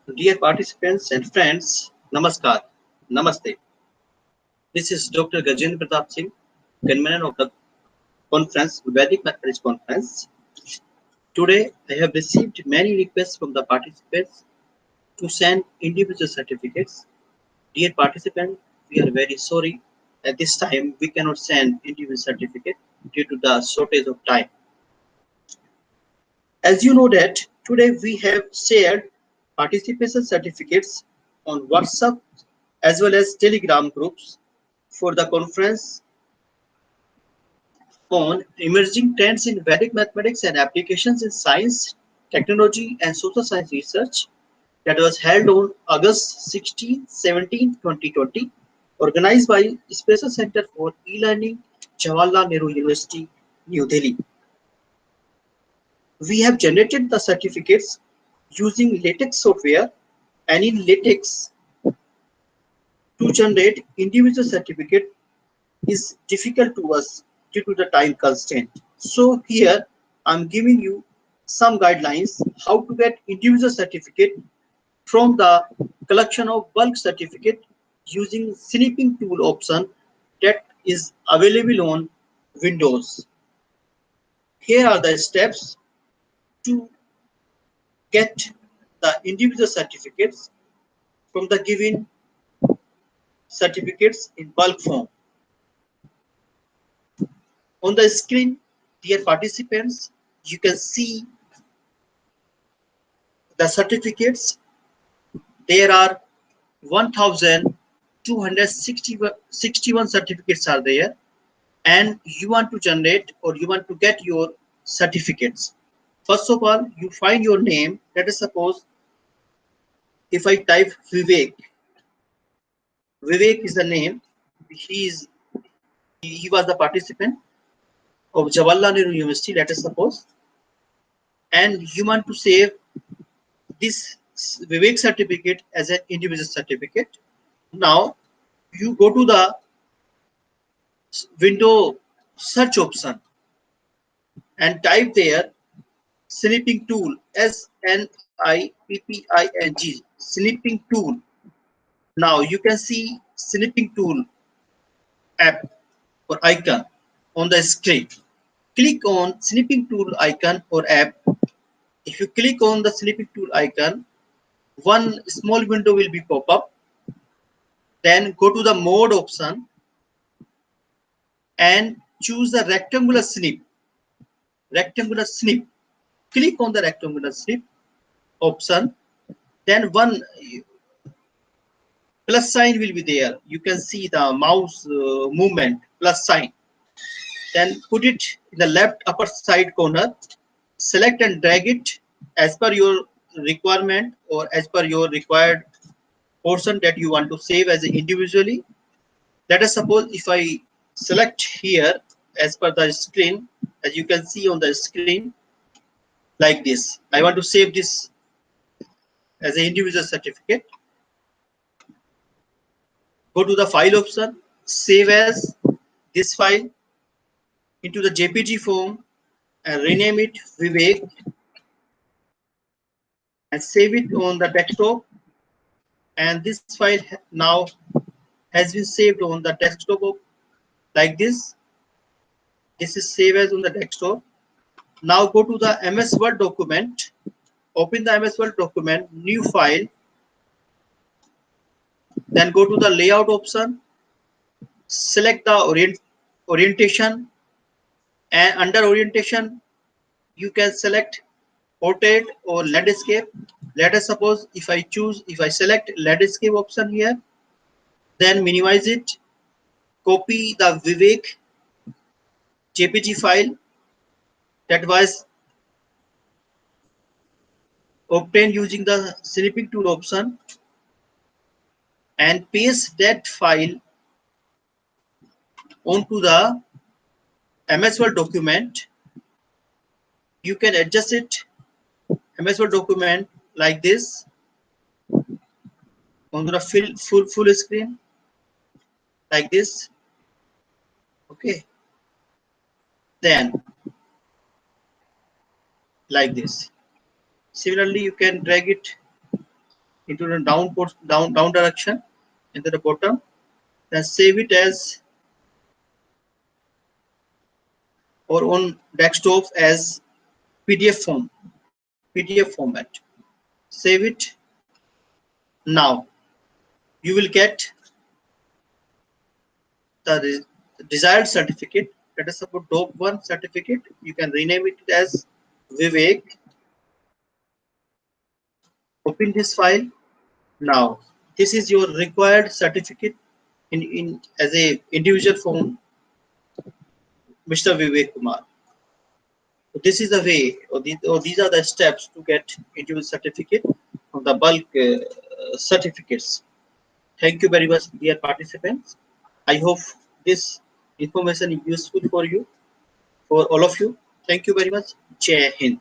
Dear participants and friends, Namaskar, Namaste. This is Dr. Gajendra Pratap Singh, convener of the conference, Vedic Mathematics Conference. Today, I have received many requests from the participants to send individual certificates. Dear participant, we are very sorry. At this time, we cannot send individual certificate due to the shortage of time. As you know that today we have shared participation certificates on WhatsApp as well as Telegram groups for the conference on emerging trends in Vedic mathematics and applications in science, technology and social science research that was held on August 16, 17, 2020, organized by Special Center for E-Learning, Jawaharlal Nehru University, New Delhi. We have generated the certificates using LaTeX software, and in LaTeX to generate individual certificate is difficult to us due to the time constraint. So here I'm giving you some guidelines how to get individual certificate from the collection of bulk certificate using snipping tool option that is available on Windows. Here are the steps to get the individual certificates from the given certificates in bulk form. On the screen, dear participants, you can see the certificates. There are 1261 certificates are there, and you want to generate or you want to get your certificates. First of all, you find your name. Let us suppose if I type Vivek. Vivek is the name. He was the participant of Jawaharlal Nehru University, let us suppose, and you want to save this Vivek certificate as an individual certificate. Now you go to the window search option and type there snipping tool, SNIPPING, snipping tool. Now you can see snipping tool app or icon on the screen. Click on snipping tool icon or app. If you click on the snipping tool icon, one small window will be pop up. Then go to the mode option and choose the rectangular snip. Rectangular snip. Click on the rectangular snip option. Then one plus sign will be there. You can see the mouse movement plus sign. Then put it in the left upper side corner. Select and drag it as per your requirement or as per your required portion that you want to save as individually. Let us suppose if I select here as per the screen, as you can see on the screen, like this. I want to save this as an individual certificate. Go to the file option, save as this file into the JPG form and rename it Vivek and save it on the desktop. And this file now has been saved on the desktop like this. This is saved as on the desktop. Now go to the MS Word document. Open the MS Word document, new file. Then go to the layout option. Select the orientation, and under orientation you can select portrait or landscape. Let us suppose if I select landscape option here, then minimize it, copy the Vivek JPG file that was obtained using the snipping tool option and paste that file onto the MS Word document. You can adjust it MS Word document like this on the full screen like this. Okay, then like this. Similarly, you can drag it into the down direction into the bottom, then save it as or on desktop as PDF format. Save it. Now you will get the desired certificate. Let us suppose DOP 1 certificate. You can rename it as Vivek. Open this file. Now this is your required certificate in as a individual form, Mr. Vivek Kumar. So this is the way, or these are the steps to get individual certificate from the bulk certificates. Thank you very much, dear participants. I hope this information is useful for you, for all of you. Thank you very much. Jai Hind.